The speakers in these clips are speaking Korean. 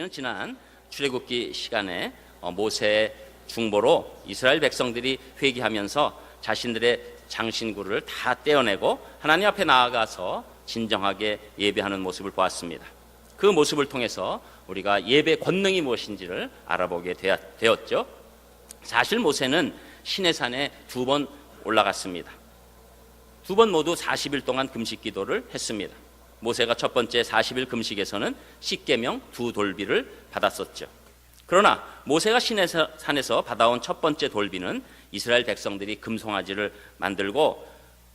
우리는 지난 출애굽기 시간에 모세의 중보로 이스라엘 백성들이 회개하면서 자신들의 장신구를 다 떼어내고 하나님 앞에 나아가서 진정하게 예배하는 모습을 보았습니다. 그 모습을 통해서 우리가 예배 권능이 무엇인지를 알아보게 되었죠. 사실 모세는 시내산에 2번 올라갔습니다. 2번 모두 40일 동안 금식 기도를 했습니다. 모세가 첫 번째 40일 금식에서는 십계명 2돌비를 받았었죠. 그러나 모세가 시내산에서 받아온 첫 번째 돌비는 이스라엘 백성들이 금송아지를 만들고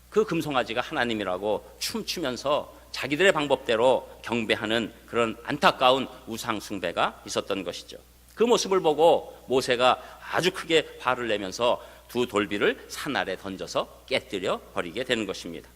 그 금송아지가 하나님이라고 춤추면서 자기들의 방법대로 경배하는 그런 안타까운 우상 숭배가 있었던 것이죠. 그 모습을 보고 모세가 아주 크게 화를 내면서 2돌비를 산 아래 던져서 깨뜨려 버리게 되는 것입니다.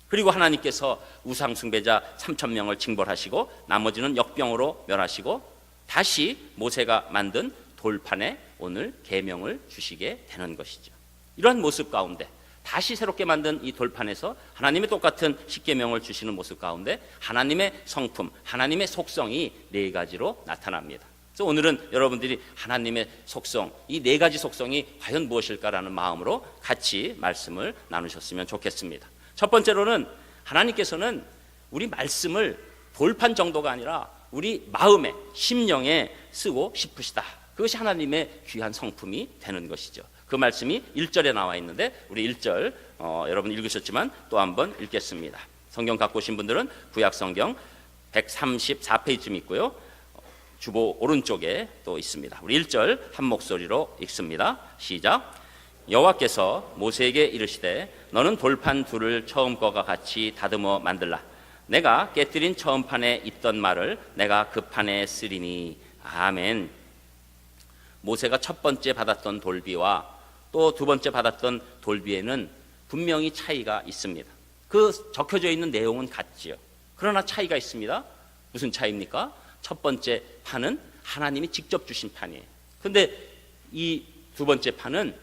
그리고 하나님께서 우상 숭배자 3,000명을 징벌하시고 나머지는 역병으로 멸하시고 다시 모세가 만든 돌판에 오늘 계명을 주시게 되는 것이죠. 이러한 모습 가운데 다시 새롭게 만든 이 돌판에서 하나님의 똑같은 십계명을 주시는 모습 가운데 하나님의 성품, 하나님의 속성이 4가지로 나타납니다. 그래서 오늘은 여러분들이 하나님의 속성, 이 4가지 속성이 과연 무엇일까라는 마음으로 같이 말씀을 나누셨으면 좋겠습니다. 첫 번째로는 하나님께서는 우리 말씀을 돌판 정도가 아니라 우리 마음에, 심령에 쓰고 싶으시다. 그것이 하나님의 귀한 성품이 되는 것이죠. 그 말씀이 1절에 나와 있는데 우리 1절 여러분 읽으셨지만 또 한번 읽겠습니다. 성경 갖고 오신 분들은 구약성경 134페이지쯤 있고요. 주보 오른쪽에 또 있습니다. 우리 1절 한 목소리로 읽습니다. 시작. 여호와께서 모세에게 이르시되 너는 돌판 둘을 처음 거가 같이 다듬어 만들라. 내가 깨뜨린 처음 판에 있던 말을 내가 그 판에 쓰리니. 아멘. 모세가 첫 번째 받았던 돌비와 또 두 번째 받았던 돌비에는 분명히 차이가 있습니다. 그 적혀져 있는 내용은 같지요. 그러나 차이가 있습니다. 무슨 차이입니까? 첫 번째 판은 하나님이 직접 주신 판이에요. 그런데 이 두 번째 판은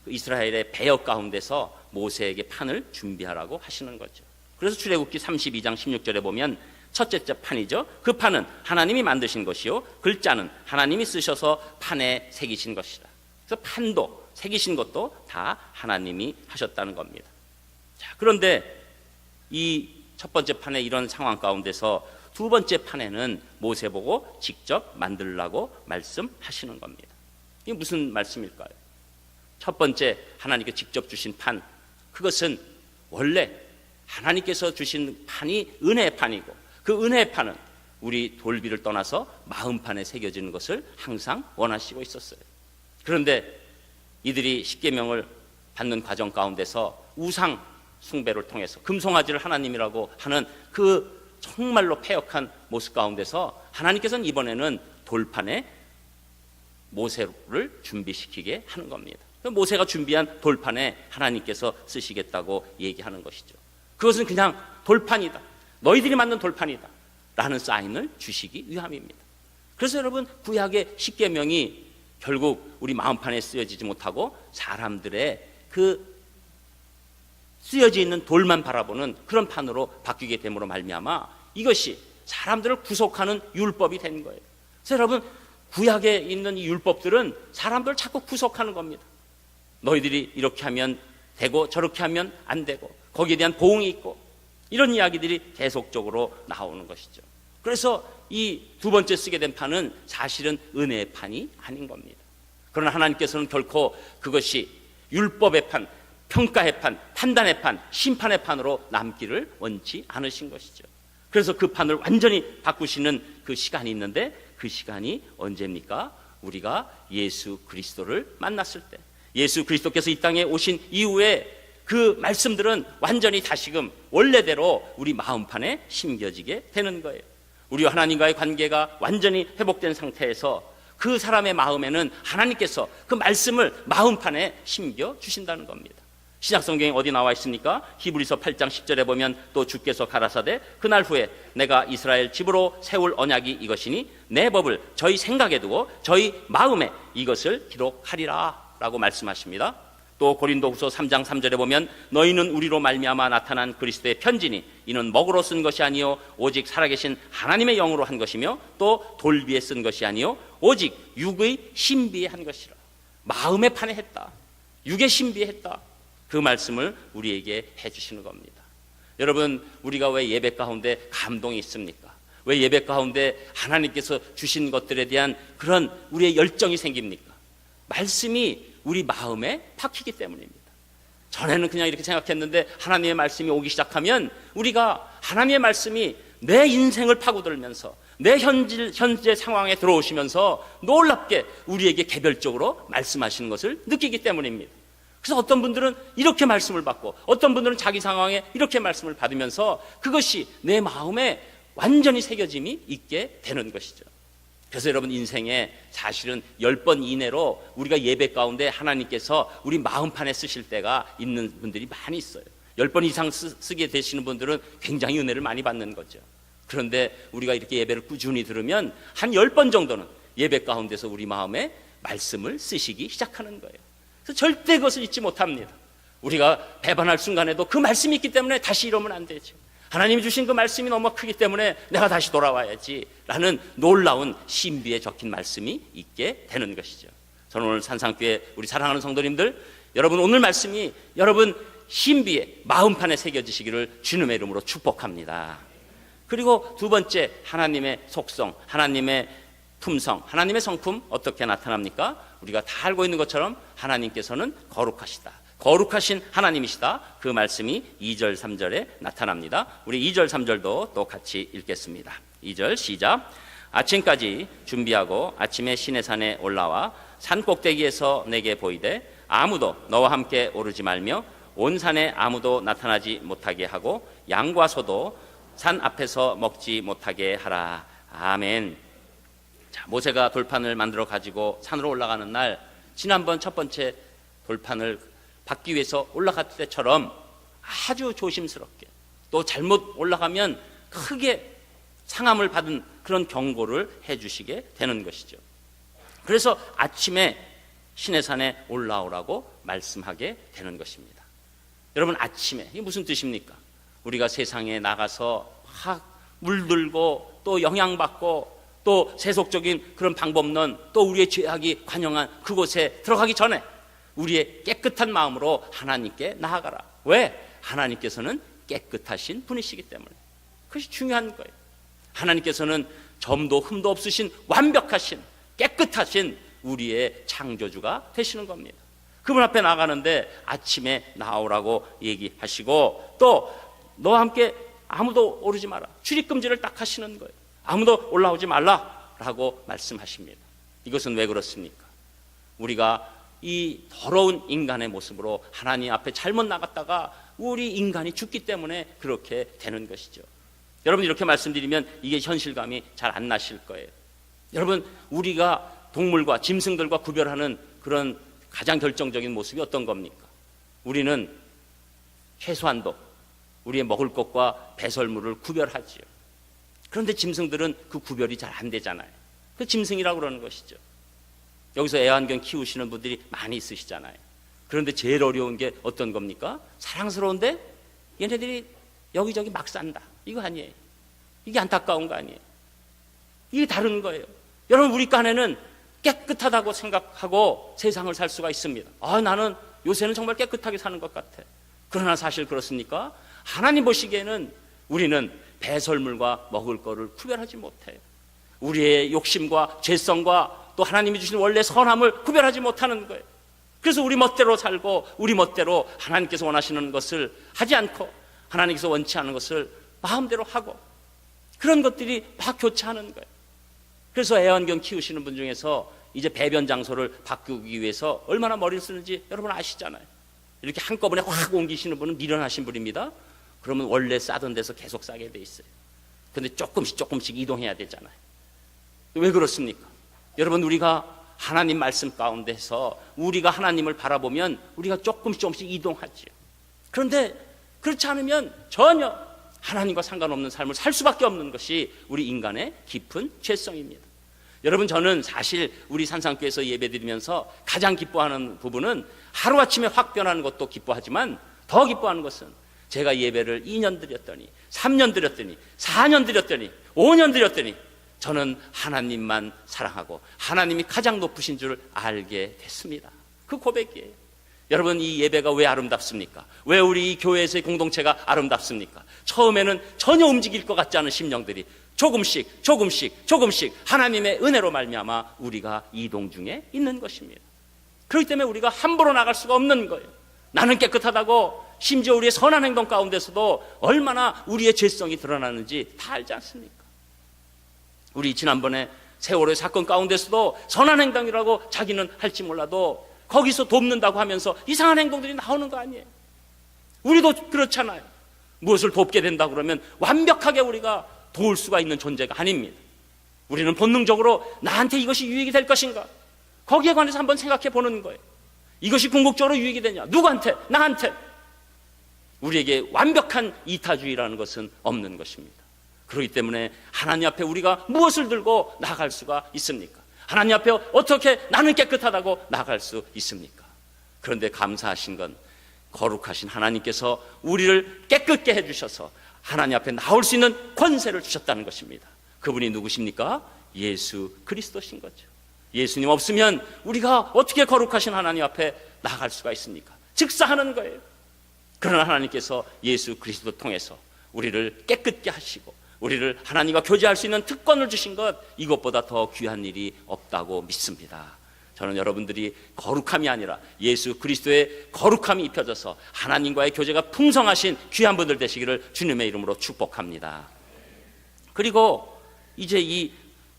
이스라엘의 배역 가운데서 모세에게 판을 준비하라고 하시는 거죠. 그래서 출애굽기 32장 16절에 보면 첫째 판이죠. 그 판은 하나님이 만드신 것이요 글자는 하나님이 쓰셔서 판에 새기신 것이다. 그래서 판도 새기신 것도 다 하나님이 하셨다는 겁니다. 자, 그런데 이 첫 번째 판에 이런 상황 가운데서 두 번째 판에는 모세 보고 직접 만들라고 말씀하시는 겁니다. 이게 무슨 말씀일까요? 첫 번째 하나님께 직접 주신 판, 그것은 원래 하나님께서 주신 판이 은혜의 판이고 그 은혜의 판은 우리 돌비를 떠나서 마음판에 새겨지는 것을 항상 원하시고 있었어요. 그런데 이들이 십계명을 받는 과정 가운데서 우상 숭배를 통해서 금송아지를 하나님이라고 하는 그 정말로 패역한 모습 가운데서 하나님께서는 이번에는 돌판에 모세를 준비시키게 하는 겁니다. 모세가 준비한 돌판에 하나님께서 쓰시겠다고 얘기하는 것이죠. 그것은 그냥 돌판이다, 너희들이 만든 돌판이다 라는 사인을 주시기 위함입니다. 그래서 여러분, 구약의 십계명이 결국 우리 마음판에 쓰여지지 못하고 사람들의 그 쓰여져 있는 돌만 바라보는 그런 판으로 바뀌게 됨으로 말미암아 이것이 사람들을 구속하는 율법이 된 거예요. 그래서 여러분, 구약에 있는 이 율법들은 사람들을 자꾸 구속하는 겁니다. 너희들이 이렇게 하면 되고 저렇게 하면 안 되고 거기에 대한 보응이 있고 이런 이야기들이 계속적으로 나오는 것이죠. 그래서 이 두 번째 쓰게 된 판은 사실은 은혜의 판이 아닌 겁니다. 그러나 하나님께서는 결코 그것이 율법의 판, 평가의 판, 판단의 판, 심판의 판으로 남기를 원치 않으신 것이죠. 그래서 그 판을 완전히 바꾸시는 그 시간이 있는데 그 시간이 언제입니까? 우리가 예수 그리스도를 만났을 때, 예수 그리스도께서 이 땅에 오신 이후에 그 말씀들은 완전히 다시금 원래대로 우리 마음판에 심겨지게 되는 거예요. 우리와 하나님과의 관계가 완전히 회복된 상태에서 그 사람의 마음에는 하나님께서 그 말씀을 마음판에 심겨 주신다는 겁니다. 신약성경에 어디 나와 있습니까? 히브리서 8장 10절에 보면 또 주께서 가라사대 그날 후에 내가 이스라엘 집으로 세울 언약이 이것이니 내 법을 저희 생각에 두고 저희 마음에 이것을 기록하리라 라고 말씀하십니다. 또 고린도후서 3장 3절에 보면 너희는 우리로 말미암아 나타난 그리스도의 편지니 이는 먹으로 쓴 것이 아니요 오직 살아계신 하나님의 영으로 한 것이며 또 돌비에 쓴 것이 아니요 오직 육의 신비에 한 것이라. 마음의 판에 했다. 육의 신비에 했다. 그 말씀을 우리에게 해주시는 겁니다. 여러분, 우리가 왜 예배 가운데 감동이 있습니까? 왜 예배 가운데 하나님께서 주신 것들에 대한 그런 우리의 열정이 생깁니까? 말씀이 우리 마음에 박히기 때문입니다. 전에는 그냥 이렇게 생각했는데 하나님의 말씀이 오기 시작하면 우리가 하나님의 말씀이 내 인생을 파고들면서 내 현재 상황에 들어오시면서 놀랍게 우리에게 개별적으로 말씀하시는 것을 느끼기 때문입니다. 그래서 어떤 분들은 이렇게 말씀을 받고 어떤 분들은 자기 상황에 이렇게 말씀을 받으면서 그것이 내 마음에 완전히 새겨짐이 있게 되는 것이죠. 그래서 여러분, 인생에 사실은 10번 이내로 우리가 예배 가운데 하나님께서 우리 마음판에 쓰실 때가 있는 분들이 많이 있어요. 10번 이상 쓰게 되시는 분들은 굉장히 은혜를 많이 받는 거죠. 그런데 우리가 이렇게 예배를 꾸준히 들으면 한 10번 정도는 예배 가운데서 우리 마음에 말씀을 쓰시기 시작하는 거예요. 그래서 절대 그것을 잊지 못합니다. 우리가 배반할 순간에도 그 말씀이 있기 때문에 다시 이러면 안 되죠. 하나님이 주신 그 말씀이 너무 크기 때문에 내가 다시 돌아와야지 라는 놀라운 신비에 적힌 말씀이 있게 되는 것이죠. 저는 오늘 산상교회 우리 사랑하는 성도님들, 여러분 오늘 말씀이 여러분 신비에 마음판에 새겨지시기를 주님의 이름으로 축복합니다. 그리고 두 번째, 하나님의 속성, 하나님의 품성, 하나님의 성품 어떻게 나타납니까? 우리가 다 알고 있는 것처럼 하나님께서는 거룩하시다. 거룩하신 하나님이시다. 그 말씀이 2절 3절에 나타납니다. 우리 2절 3절도 또 같이 읽겠습니다. 2절 시작. 아침까지 준비하고 아침에 시내산에 올라와 산 꼭대기에서 내게 보이되 아무도 너와 함께 오르지 말며 온 산에 아무도 나타나지 못하게 하고 양과 소도 산 앞에서 먹지 못하게 하라. 아멘. 자, 모세가 돌판을 만들어 가지고 산으로 올라가는 날, 지난번 첫 번째 돌판을 받기 위해서 올라갈 때처럼 아주 조심스럽게, 또 잘못 올라가면 크게 상함을 받은 그런 경고를 해주시게 되는 것이죠. 그래서 아침에 시내산에 올라오라고 말씀하게 되는 것입니다. 여러분, 아침에 이게 무슨 뜻입니까? 우리가 세상에 나가서 물들고 또 영향받고 또 세속적인 그런 방법론, 또 우리의 죄악이 관영한 그곳에 들어가기 전에 우리의 깨끗한 마음으로 하나님께 나아가라. 왜? 하나님께서는 깨끗하신 분이시기 때문에. 그것이 중요한 거예요. 하나님께서는 점도 흠도 없으신 완벽하신 깨끗하신 우리의 창조주가 되시는 겁니다. 그분 앞에 나가는데 아침에 나오라고 얘기하시고, 또 너와 함께 아무도 오르지 마라. 출입금지를 딱 하시는 거예요. 아무도 올라오지 말라라고 말씀하십니다. 이것은 왜 그렇습니까? 우리가 이 더러운 인간의 모습으로 하나님 앞에 잘못 나갔다가 우리 인간이 죽기 때문에 그렇게 되는 것이죠. 여러분, 이렇게 말씀드리면 이게 현실감이 잘 안 나실 거예요. 여러분, 우리가 동물과 짐승들과 구별하는 그런 가장 결정적인 모습이 어떤 겁니까? 우리는 최소한도 우리의 먹을 것과 배설물을 구별하지요. 그런데 짐승들은 그 구별이 잘 안 되잖아요. 그 짐승이라고 그러는 것이죠. 여기서 애완견 키우시는 분들이 많이 있으시잖아요. 그런데 제일 어려운 게 어떤 겁니까? 사랑스러운데 얘네들이 여기저기 막 산다. 이거 아니에요. 이게 안타까운 거 아니에요. 이게 다른 거예요. 여러분, 우리 간에는 깨끗하다고 생각하고 세상을 살 수가 있습니다. 나는 요새는 정말 깨끗하게 사는 것 같아. 그러나 사실 그렇습니까? 하나님 보시기에는 우리는 배설물과 먹을 거를 구별하지 못해요. 우리의 욕심과 죄성과 또 하나님이 주신 원래 선함을 구별하지 못하는 거예요. 그래서 우리 멋대로 살고 우리 멋대로 하나님께서 원하시는 것을 하지 않고 하나님께서 원치 않은 것을 마음대로 하고, 그런 것들이 막 교차하는 거예요. 그래서 애완견 키우시는 분 중에서 이제 배변 장소를 바꾸기 위해서 얼마나 머리를 쓰는지 여러분 아시잖아요. 이렇게 한꺼번에 확 옮기시는 분은 미련하신 분입니다. 그러면 원래 싸던 데서 계속 싸게 돼 있어요. 그런데 조금씩 이동해야 되잖아요. 왜 그렇습니까? 여러분, 우리가 하나님 말씀 가운데서 우리가 하나님을 바라보면 우리가 조금씩 이동하지요. 그런데 그렇지 않으면 전혀 하나님과 상관없는 삶을 살 수밖에 없는 것이 우리 인간의 깊은 죄성입니다. 여러분, 저는 사실 우리 산상교회에서 예배드리면서 가장 기뻐하는 부분은 하루아침에 확 변하는 것도 기뻐하지만 더 기뻐하는 것은 제가 예배를 2년 드렸더니 3년 드렸더니 4년 드렸더니 5년 드렸더니 저는 하나님만 사랑하고 하나님이 가장 높으신 줄 알게 됐습니다. 그 고백이에요. 여러분, 이 예배가 왜 아름답습니까? 왜 우리 이 교회에서의 공동체가 아름답습니까? 처음에는 전혀 움직일 것 같지 않은 심령들이 조금씩 하나님의 은혜로 말미암아 우리가 이동 중에 있는 것입니다. 그렇기 때문에 우리가 함부로 나갈 수가 없는 거예요. 나는 깨끗하다고, 심지어 우리의 선한 행동 가운데서도 얼마나 우리의 죄성이 드러나는지 다 알지 않습니까? 우리 지난번에 세월호의 사건 가운데서도 선한 행동이라고 자기는 할지 몰라도 거기서 돕는다고 하면서 이상한 행동들이 나오는 거 아니에요? 우리도 그렇잖아요. 무엇을 돕게 된다 그러면 완벽하게 우리가 도울 수가 있는 존재가 아닙니다. 우리는 본능적으로 나한테 이것이 유익이 될 것인가? 거기에 관해서 한번 생각해 보는 거예요. 이것이 궁극적으로 유익이 되냐? 누구한테? 나한테. 우리에게 완벽한 이타주의라는 것은 없는 것입니다. 그렇기 때문에 하나님 앞에 우리가 무엇을 들고 나갈 수가 있습니까? 하나님 앞에 어떻게 나는 깨끗하다고 나갈 수 있습니까? 그런데 감사하신 건 거룩하신 하나님께서 우리를 깨끗게 해주셔서 하나님 앞에 나올 수 있는 권세를 주셨다는 것입니다. 그분이 누구십니까? 예수 그리스도신 거죠. 예수님 없으면 우리가 어떻게 거룩하신 하나님 앞에 나갈 수가 있습니까? 즉사하는 거예요. 그러나 하나님께서 예수 그리스도 통해서 우리를 깨끗게 하시고 우리를 하나님과 교제할 수 있는 특권을 주신 것, 이것보다 더 귀한 일이 없다고 믿습니다. 저는 여러분들이 거룩함이 아니라 예수 그리스도의 거룩함이 입혀져서 하나님과의 교제가 풍성하신 귀한 분들 되시기를 주님의 이름으로 축복합니다. 그리고 이제 이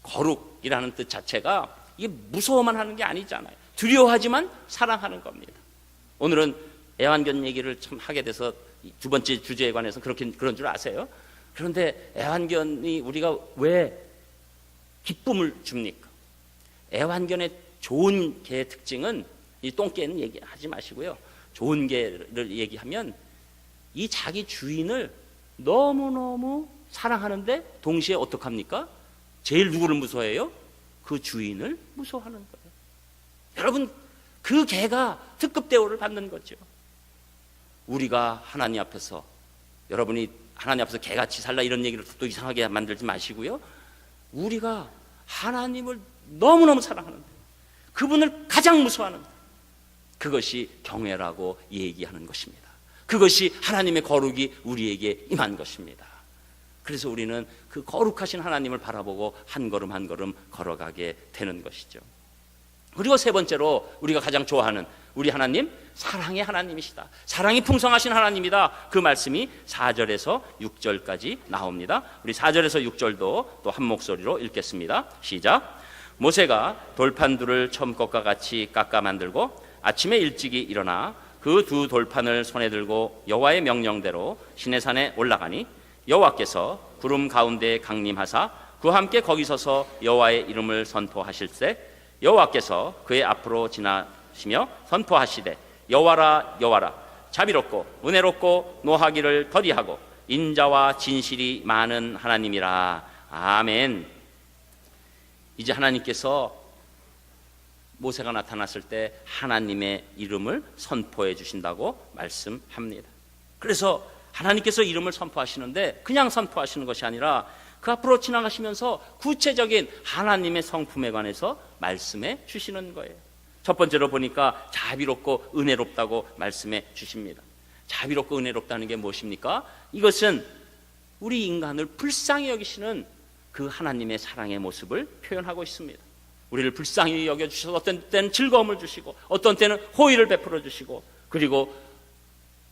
거룩이라는 뜻 자체가 이게 무서워만 하는 게 아니잖아요. 두려워하지만 사랑하는 겁니다. 오늘은 애완견 얘기를 참 하게 돼서 두 번째 주제에 관해서 그런 줄 아세요? 그런데 애완견이 우리가 왜 기쁨을 줍니까? 애완견의 좋은 개의 특징은, 이 똥개는 얘기하지 마시고요, 좋은 개를 얘기하면 이 자기 주인을 너무너무 사랑하는데 동시에 어떡합니까? 제일 누구를 무서워해요? 그 주인을 무서워하는 거예요. 여러분, 그 개가 특급 대우를 받는 거죠. 우리가 하나님 앞에서, 여러분이 하나님 앞에서 개같이 살라 이런 얘기를 또 이상하게 만들지 마시고요, 우리가 하나님을 너무너무 사랑하는데 그분을 가장 무서워하는데 그것이 경외라고 얘기하는 것입니다. 그것이 하나님의 거룩이 우리에게 임한 것입니다. 그래서 우리는 그 거룩하신 하나님을 바라보고 한 걸음 한 걸음 걸어가게 되는 것이죠. 그리고 세 번째로 우리가 가장 좋아하는 우리 하나님, 사랑의 하나님이시다. 사랑이 풍성하신 하나님이다. 그 말씀이 4절에서 6절까지 나옵니다. 우리 4절에서 6절도 또 한 목소리로 읽겠습니다. 시작. 모세가 돌판들을 처음 것과 같이 깎아 만들고 아침에 일찍이 일어나 그 두 돌판을 손에 들고 여호와의 명령대로 시내산에 올라가니 여호와께서 구름 가운데 강림하사 그와 함께 거기 서서 여호와의 이름을 선포하실세 여호와께서 그의 앞으로 지나시며 선포하시되 여호와라 여호와라 자비롭고 은혜롭고 노하기를 더디하고 인자와 진실이 많은 하나님이라. 아멘. 이제 하나님께서 모세가 나타났을 때 하나님의 이름을 선포해 주신다고 말씀합니다. 그래서 하나님께서 이름을 선포하시는데 그냥 선포하시는 것이 아니라 그 앞으로 지나가시면서 구체적인 하나님의 성품에 관해서 말씀해 주시는 거예요. 첫 번째로 보니까 자비롭고 은혜롭다고 말씀해 주십니다. 자비롭고 은혜롭다는 게 무엇입니까? 이것은 우리 인간을 불쌍히 여기시는 그 하나님의 사랑의 모습을 표현하고 있습니다. 우리를 불쌍히 여겨주셔서 어떤 때는 즐거움을 주시고 어떤 때는 호의를 베풀어 주시고 그리고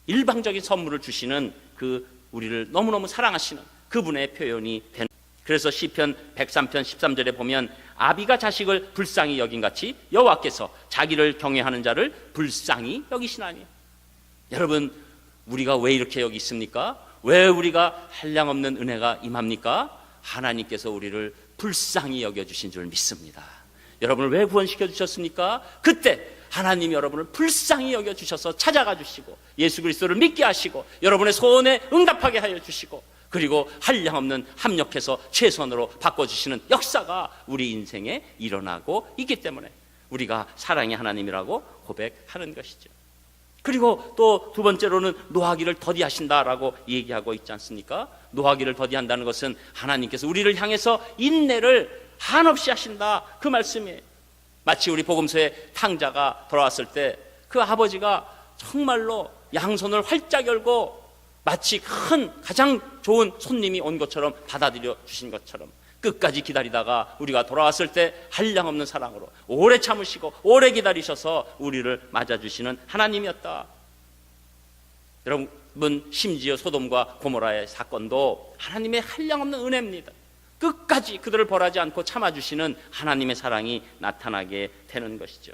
일방적인 선물을 주시는 그 우리를 너무너무 사랑하시는 그분의 표현이 되는. 그래서 시편 103편 13절에 보면 아비가 자식을 불쌍히 여긴같이 여호와께서 자기를 경외하는 자를 불쌍히 여기시나니. 여러분, 우리가 왜 이렇게 여기 있습니까? 왜 우리가 한량없는 은혜가 임합니까? 하나님께서 우리를 불쌍히 여겨주신 줄 믿습니다. 여러분을 왜 구원시켜 주셨습니까? 그때 하나님이 여러분을 불쌍히 여겨주셔서 찾아가 주시고 예수 그리스도를 믿게 하시고 여러분의 소원에 응답하게 하여 주시고 그리고 한량없는 합력해서 최선으로 바꿔주시는 역사가 우리 인생에 일어나고 있기 때문에 우리가 사랑의 하나님이라고 고백하는 것이죠. 그리고 또 두 번째로는 노하기를 더디하신다라고 얘기하고 있지 않습니까? 노하기를 더디한다는 것은 하나님께서 우리를 향해서 인내를 한없이 하신다, 그 말씀이에요. 마치 우리 복음서에 탕자가 돌아왔을 때 그 아버지가 정말로 양손을 활짝 열고 마치 큰 가장 좋은 손님이 온 것처럼 받아들여 주신 것처럼 끝까지 기다리다가 우리가 돌아왔을 때 한량없는 사랑으로 오래 참으시고 오래 기다리셔서 우리를 맞아주시는 하나님이었다. 여러분, 심지어 소돔과 고모라의 사건도 하나님의 한량없는 은혜입니다. 끝까지 그들을 벌하지 않고 참아주시는 하나님의 사랑이 나타나게 되는 것이죠.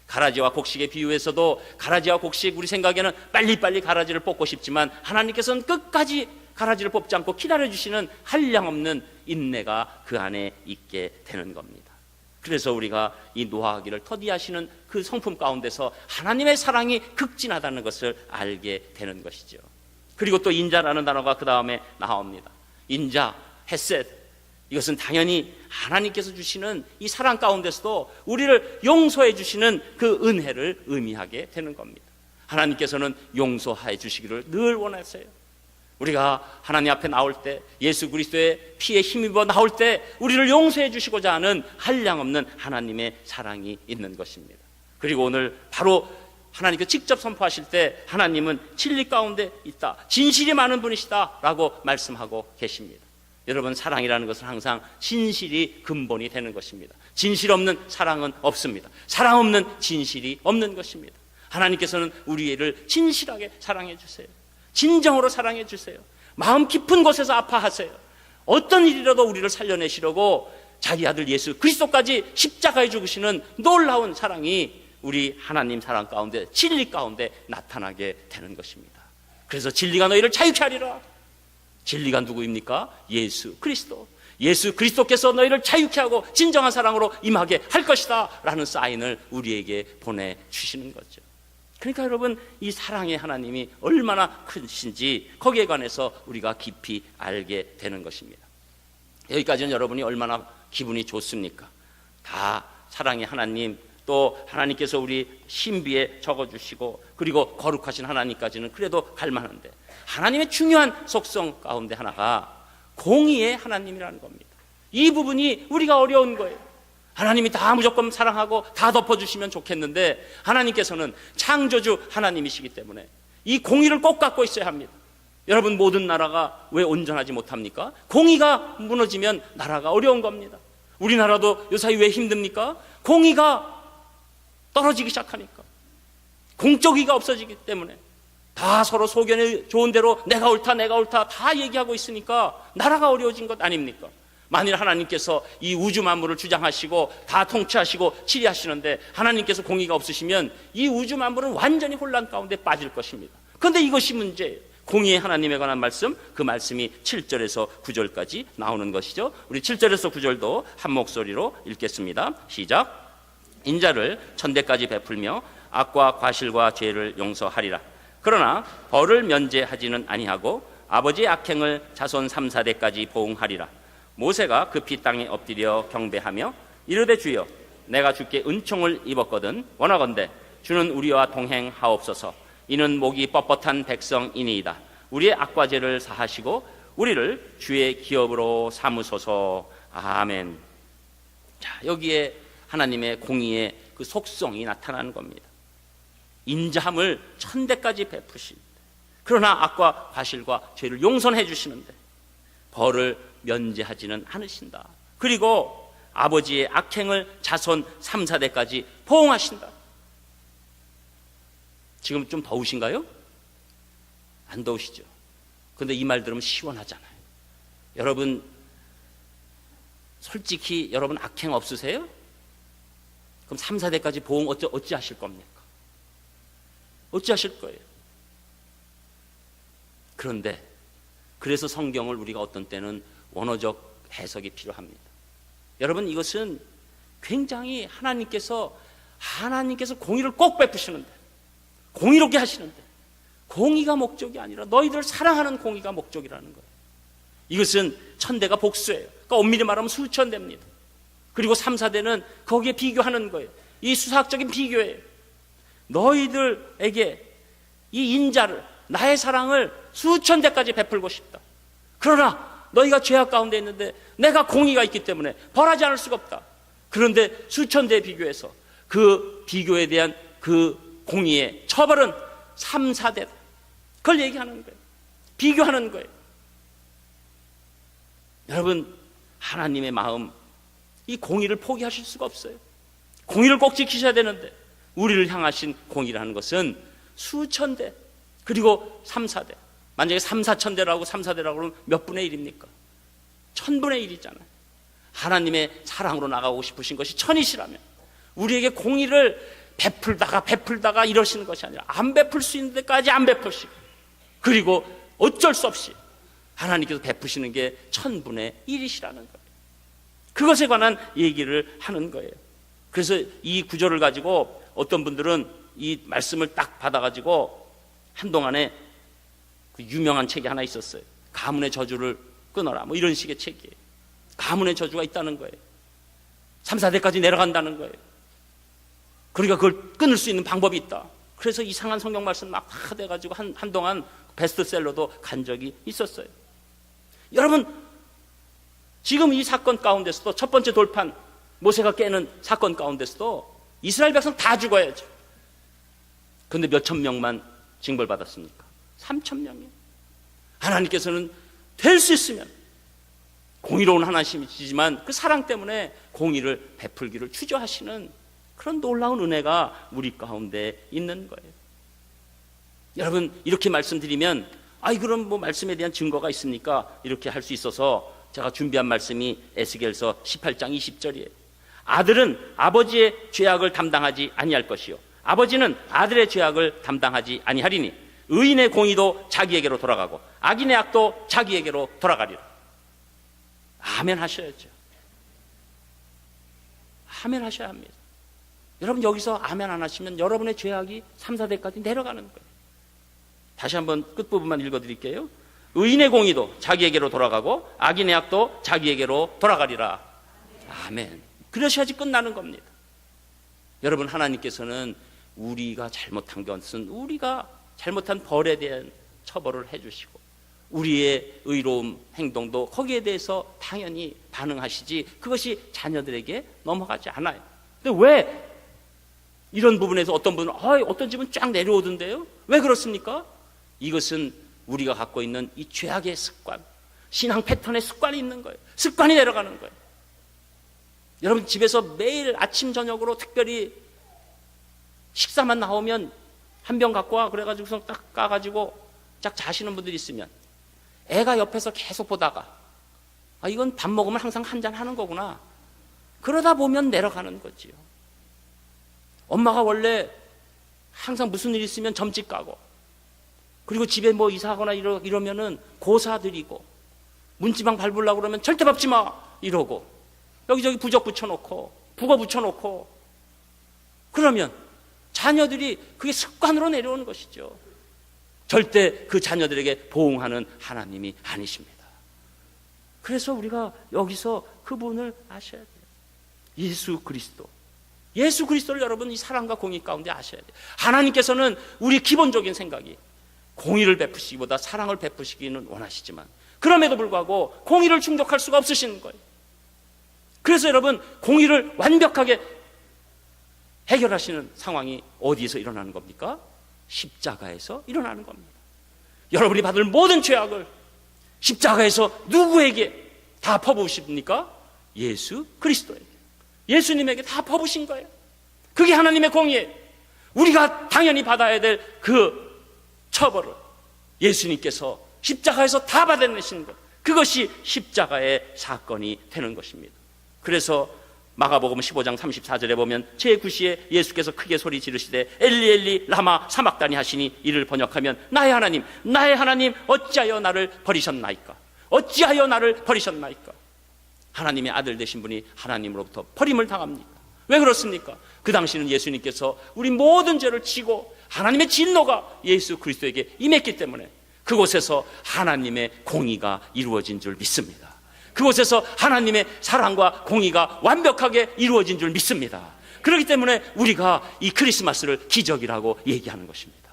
가라지와 곡식의 비유에서도 가라지와 곡식, 우리 생각에는 빨리빨리 가라지를 뽑고 싶지만 하나님께서는 끝까지 가라지를 뽑지 않고 기다려주시는 한량없는 인내가 그 안에 있게 되는 겁니다. 그래서 우리가 이 노하기를 더디하시는 그 성품 가운데서 하나님의 사랑이 극진하다는 것을 알게 되는 것이죠. 그리고 또 인자라는 단어가 그 다음에 나옵니다. 인자, 헤셋, 이것은 당연히 하나님께서 주시는 이 사랑 가운데서도 우리를 용서해 주시는 그 은혜를 의미하게 되는 겁니다. 하나님께서는 용서해 주시기를 늘 원하세요. 우리가 하나님 앞에 나올 때, 예수 그리스도의 피에 힘입어 나올 때 우리를 용서해 주시고자 하는 한량없는 하나님의 사랑이 있는 것입니다. 그리고 오늘 바로 하나님께서 직접 선포하실 때 하나님은 진리 가운데 있다, 진실이 많은 분이시다 라고 말씀하고 계십니다. 여러분, 사랑이라는 것은 항상 진실이 근본이 되는 것입니다. 진실 없는 사랑은 없습니다. 사랑 없는 진실이 없는 것입니다. 하나님께서는 우리를 진실하게 사랑해 주세요. 진정으로 사랑해 주세요. 마음 깊은 곳에서 아파하세요. 어떤 일이라도 우리를 살려내시려고 자기 아들 예수 그리스도까지 십자가에 죽으시는 놀라운 사랑이 우리 하나님 사랑 가운데, 진리 가운데 나타나게 되는 것입니다. 그래서 진리가 너희를 자유케 하리라. 진리가 누구입니까? 예수 그리스도. 예수 그리스도께서 너희를 자유케 하고 진정한 사랑으로 임하게 할 것이다 라는 사인을 우리에게 보내주시는 거죠. 그러니까 여러분, 이 사랑의 하나님이 얼마나 크신지 거기에 관해서 우리가 깊이 알게 되는 것입니다. 여기까지는 여러분이 얼마나 기분이 좋습니까? 다 사랑의 하나님, 또 하나님께서 우리 신비에 적어주시고 그리고 거룩하신 하나님까지는 그래도 갈만한데, 하나님의 중요한 속성 가운데 하나가 공의의 하나님이라는 겁니다. 이 부분이 우리가 어려운 거예요. 하나님이 다 무조건 사랑하고 다 덮어주시면 좋겠는데 하나님께서는 창조주 하나님이시기 때문에 이 공의를 꼭 갖고 있어야 합니다. 여러분, 모든 나라가 왜 온전하지 못합니까? 공의가 무너지면 나라가 어려운 겁니다. 우리나라도 요사이 왜 힘듭니까? 공의가 떨어지기 시작하니까, 공적의가 없어지기 때문에 다 서로 소견이 좋은 대로 내가 옳다 다 얘기하고 있으니까 나라가 어려워진 것 아닙니까? 만일 하나님께서 이 우주 만물을 주장하시고 다 통치하시고 치리하시는데 하나님께서 공의가 없으시면 이 우주 만물은 완전히 혼란 가운데 빠질 것입니다. 그런데 이것이 문제예요. 공의의 하나님에 관한 말씀, 그 말씀이 7절에서 9절까지 나오는 것이죠. 우리 7절에서 9절도 한 목소리로 읽겠습니다. 시작. 인자를 천대까지 베풀며 악과 과실과 죄를 용서하리라. 그러나 벌을 면제하지는 아니하고 아버지의 악행을 자손 3, 4대까지 보응하리라. 모세가 급히 땅에 엎드려 경배하며 이르되 주여, 내가 주께 은총을 입었거든 원하건대 주는 우리와 동행하옵소서. 이는 목이 뻣뻣한 백성이니이다. 우리의 악과 죄를 사하시고 우리를 주의 기업으로 삼으소서. 아멘. 자, 여기에 하나님의 공의의 그 속성이 나타나는 겁니다. 인자함을 천대까지 베푸시는데, 그러나 악과 과실과 죄를 용서해 주시는데 벌을 면제하지는 않으신다. 그리고 아버지의 악행을 자손 3, 4대까지 보응하신다. 지금 좀 더우신가요? 안 더우시죠? 그런데 이 말 들으면 시원하잖아요. 여러분, 솔직히 여러분 악행 없으세요? 그럼 3, 4대까지 보응 어찌 하실 겁니까? 어찌 하실 거예요? 그런데 그래서 성경을 우리가 어떤 때는 원어적 해석이 필요합니다. 여러분, 이것은 굉장히 하나님께서 공의를 꼭 베푸시는데, 공의롭게 하시는데, 공의가 목적이 아니라 너희들을 사랑하는 공의가 목적이라는 거예요. 이것은 천대가 복수예요. 그러니까 엄밀히 말하면 수천 대입니다. 그리고 3, 4대는 거기에 비교하는 거예요. 이 수사학적인 비교예요. 너희들에게 이 인자를, 나의 사랑을 수천 대까지 베풀고 싶다. 그러나 너희가 죄악 가운데 있는데 내가 공의가 있기 때문에 벌하지 않을 수가 없다. 그런데 수천 대에 비교해서 그 비교에 대한 그 공의의 처벌은 3, 4대다. 그걸 얘기하는 거예요. 비교하는 거예요. 여러분, 하나님의 마음, 이 공의를 포기하실 수가 없어요. 공의를 꼭 지키셔야 되는데 우리를 향하신 공의라는 것은 수천 대, 그리고 3, 4대. 만약에 3, 4천 대라고 3, 4대라고 그러면 몇 분의 1입니까? 1000분의 1이잖아요. 하나님의 사랑으로 나가고 싶으신 것이 천이시라면 우리에게 공의를 베풀다가 이러시는 것이 아니라 안 베풀 수 있는 데까지 안 베푸시고, 그리고 어쩔 수 없이 하나님께서 베푸시는 게 1000분의 1이시라는 거예요. 그것에 관한 얘기를 하는 거예요. 그래서 이 구절을 가지고 어떤 분들은 이 말씀을 딱 받아가지고 한동안에 그 유명한 책이 하나 있었어요. 가문의 저주를 끊어라, 뭐 이런 식의 책이에요. 가문의 저주가 있다는 거예요. 3, 4대까지 내려간다는 거예요. 그러니까 그걸 끊을 수 있는 방법이 있다. 그래서 이상한 성경 말씀 막 다 돼가지고 한동안 베스트셀러도 간 적이 있었어요. 여러분, 지금 이 사건 가운데서도 첫 번째 돌판, 모세가 깨는 사건 가운데서도 이스라엘 백성 다 죽어야죠. 그런데 몇천 명만 징벌받았습니까? 3,000명이요. 하나님께서는 될 수 있으면, 공의로운 하나님이시지만 그 사랑 때문에 공의를 베풀기를 추조하시는 그런 놀라운 은혜가 우리 가운데 있는 거예요. 여러분, 이렇게 말씀드리면 그럼 뭐 말씀에 대한 증거가 있습니까? 이렇게 할 수 있어서 제가 준비한 말씀이 에스겔서 18장 20절이에요. 아들은 아버지의 죄악을 담당하지 아니할 것이요, 아버지는 아들의 죄악을 담당하지 아니하리니 의인의 공의도 자기에게로 돌아가고 악인의 악도 자기에게로 돌아가리라. 아멘 하셔야죠. 아멘 하셔야 합니다. 여러분, 여기서 아멘 안 하시면 여러분의 죄악이 3, 4대까지 내려가는 거예요. 다시 한번 끝부분만 읽어드릴게요. 의인의 공의도 자기에게로 돌아가고 악인의 악도 자기에게로 돌아가리라. 아멘. 그러셔야지 끝나는 겁니다. 여러분, 하나님께서는 우리가 잘못한 것은 우리가 잘못한 벌에 대한 처벌을 해주시고 우리의 의로움 행동도 거기에 대해서 당연히 반응하시지, 그것이 자녀들에게 넘어가지 않아요. 근데 왜 이런 부분에서 어떤 분은 어떤 집은 쫙 내려오던데요? 왜 그렇습니까? 이것은 우리가 갖고 있는 이 죄악의 습관, 신앙 패턴의 습관이 있는 거예요. 습관이 내려가는 거예요. 여러분, 집에서 매일 아침 저녁으로 특별히 식사만 나오면 한 병 갖고 와 그래가지고 딱 까가지고 쫙 자시는 분들이 있으면 애가 옆에서 계속 보다가 이건 밥 먹으면 항상 한 잔 하는 거구나, 그러다 보면 내려가는 거지요. 엄마가 원래 항상 무슨 일 있으면 점집 가고, 그리고 집에 뭐 이사하거나 이러면은 고사 드리고, 문지방 밟으려고 그러면 절대 밟지 마 이러고, 여기저기 부적 붙여놓고 북어 붙여놓고, 그러면 자녀들이 그게 습관으로 내려오는 것이죠. 절대 그 자녀들에게 보응하는 하나님이 아니십니다. 그래서 우리가 여기서 그분을 아셔야 돼요. 예수 그리스도를 여러분 이 사랑과 공의 가운데 아셔야 돼요. 하나님께서는 우리 기본적인 생각이 공의를 베푸시기보다 사랑을 베푸시기는 원하시지만 그럼에도 불구하고 공의를 충족할 수가 없으신 거예요. 그래서 여러분, 공의를 완벽하게 해결하시는 상황이 어디에서 일어나는 겁니까? 십자가에서 일어나는 겁니다. 여러분이 받을 모든 죄악을 십자가에서 누구에게 다 퍼부으십니까? 예수 그리스도에게, 예수님에게 다 퍼부으신 거예요. 그게 하나님의 공의예요. 우리가 당연히 받아야 될 그 처벌을 예수님께서 십자가에서 다 받아내신 것, 그것이 십자가의 사건이 되는 것입니다. 그래서 마가복음 15장 34절에 보면 제9시에 예수께서 크게 소리 지르시되 엘리 엘리 라마 사막다니 하시니, 이를 번역하면 나의 하나님 어찌하여 나를 버리셨나이까, 어찌하여 나를 버리셨나이까. 하나님의 아들 되신 분이 하나님으로부터 버림을 당합니까? 왜 그렇습니까? 그 당시는 예수님께서 우리 모든 죄를 지고 하나님의 진노가 예수 그리스도에게 임했기 때문에 그곳에서 하나님의 공의가 이루어진 줄 믿습니다. 그곳에서 하나님의 사랑과 공의가 완벽하게 이루어진 줄 믿습니다. 그렇기 때문에 우리가 이 크리스마스를 기적이라고 얘기하는 것입니다.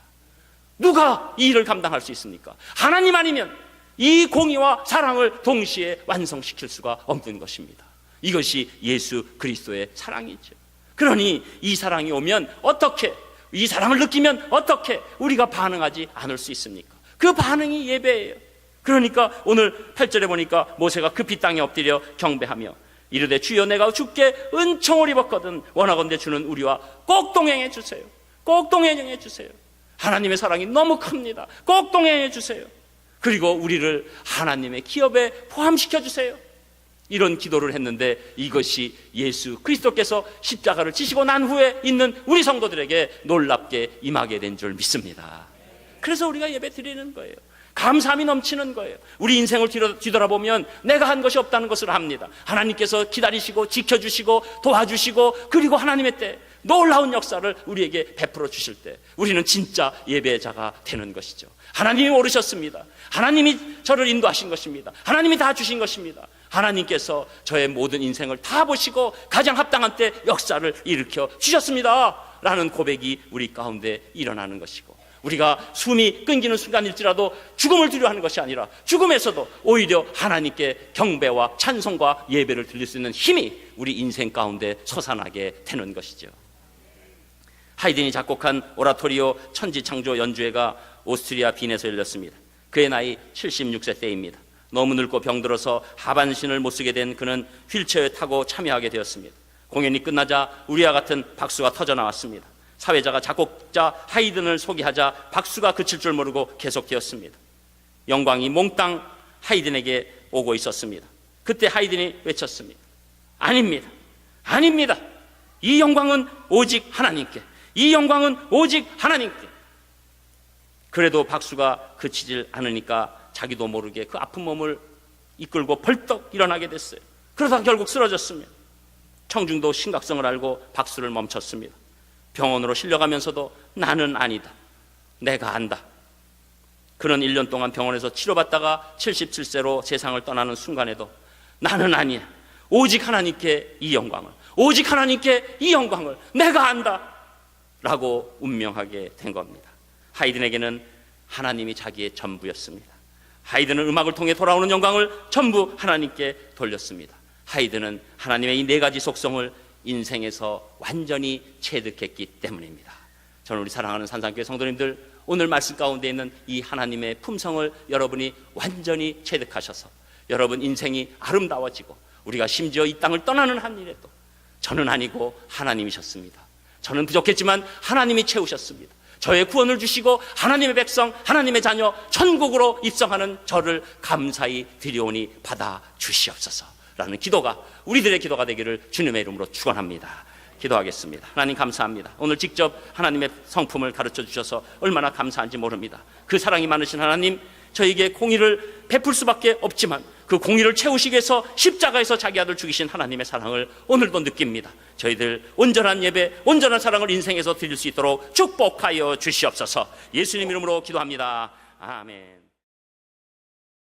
누가 이 일을 감당할 수 있습니까? 하나님 아니면 이 공의와 사랑을 동시에 완성시킬 수가 없는 것입니다. 이것이 예수 그리스도의 사랑이죠. 그러니 이 사랑이 오면 어떻게, 이 사랑을 느끼면 어떻게 우리가 반응하지 않을 수 있습니까? 그 반응이 예배예요. 그러니까 오늘 8절에 보니까 모세가 급히 땅에 엎드려 경배하며 이르되 주여 내가 주께 은총을 입었거든 원하건대 주는 우리와 꼭 동행해 주세요. 꼭 동행해 주세요. 하나님의 사랑이 너무 큽니다. 꼭 동행해 주세요. 그리고 우리를 하나님의 기업에 포함시켜 주세요. 이런 기도를 했는데 이것이 예수 그리스도께서 십자가를 지시고 난 후에 있는 우리 성도들에게 놀랍게 임하게 된 줄 믿습니다. 그래서 우리가 예배 드리는 거예요. 감사함이 넘치는 거예요. 우리 인생을 뒤돌아보면 내가 한 것이 없다는 것을 압니다. 하나님께서 기다리시고 지켜주시고 도와주시고 그리고 하나님의 때 놀라운 역사를 우리에게 베풀어 주실 때 우리는 진짜 예배자가 되는 것이죠. 하나님이 오르셨습니다. 하나님이 저를 인도하신 것입니다. 하나님이 다 주신 것입니다. 하나님께서 저의 모든 인생을 다 보시고 가장 합당한 때 역사를 일으켜 주셨습니다 라는 고백이 우리 가운데 일어나는 것이고, 우리가 숨이 끊기는 순간일지라도 죽음을 두려워하는 것이 아니라 죽음에서도 오히려 하나님께 경배와 찬송과 예배를 드릴 수 있는 힘이 우리 인생 가운데 솟아나게 되는 것이죠. 하이든이 작곡한 오라토리오 천지창조 연주회가 오스트리아 빈에서 열렸습니다. 그의 나이 76세 때입니다. 너무 늙고 병들어서 하반신을 못 쓰게 된 그는 휠체어에 타고 참여하게 되었습니다. 공연이 끝나자 우리와 같은 박수가 터져 나왔습니다. 사회자가 작곡자 하이든을 소개하자 박수가 그칠 줄 모르고 계속되었습니다. 영광이 몽땅 하이든에게 오고 있었습니다. 그때 하이든이 외쳤습니다. 아닙니다. 아닙니다. 이 영광은 오직 하나님께. 이 영광은 오직 하나님께. 그래도 박수가 그치질 않으니까 자기도 모르게 그 아픈 몸을 이끌고 벌떡 일어나게 됐어요. 그러다 결국 쓰러졌습니다. 청중도 심각성을 알고 박수를 멈췄습니다. 병원으로 실려가면서도 나는 아니다. 내가 안다. 그는 1년 동안 병원에서 치료받다가 77세로 세상을 떠나는 순간에도 나는 아니야. 오직 하나님께 이 영광을, 오직 하나님께 이 영광을 내가 안다 라고 운명하게 된 겁니다. 하이든에게는 하나님이 자기의 전부였습니다. 하이든은 음악을 통해 돌아오는 영광을 전부 하나님께 돌렸습니다. 하이든은 하나님의 이 네 가지 속성을 인생에서 완전히 체득했기 때문입니다. 저는 우리 사랑하는 산상교회 성도님들, 오늘 말씀 가운데 있는 이 하나님의 품성을 여러분이 완전히 체득하셔서 여러분 인생이 아름다워지고 우리가 심지어 이 땅을 떠나는 한 일에도 저는 아니고 하나님이셨습니다. 저는 부족했지만 하나님이 채우셨습니다. 저의 구원을 주시고 하나님의 백성, 하나님의 자녀, 천국으로 입성하는 저를 감사히 드리오니 받아 주시옵소서 라는 기도가 우리들의 기도가 되기를 주님의 이름으로 축원합니다. 기도하겠습니다. 하나님 감사합니다. 오늘 직접 하나님의 성품을 가르쳐 주셔서 얼마나 감사한지 모릅니다. 그 사랑이 많으신 하나님, 저에게 공의를 베풀 수밖에 없지만 그 공의를 채우시기 위해서 십자가에서 자기 아들 죽이신 하나님의 사랑을 오늘도 느낍니다. 저희들 온전한 예배, 온전한 사랑을 인생에서 드릴 수 있도록 축복하여 주시옵소서. 예수님 이름으로 기도합니다. 아멘.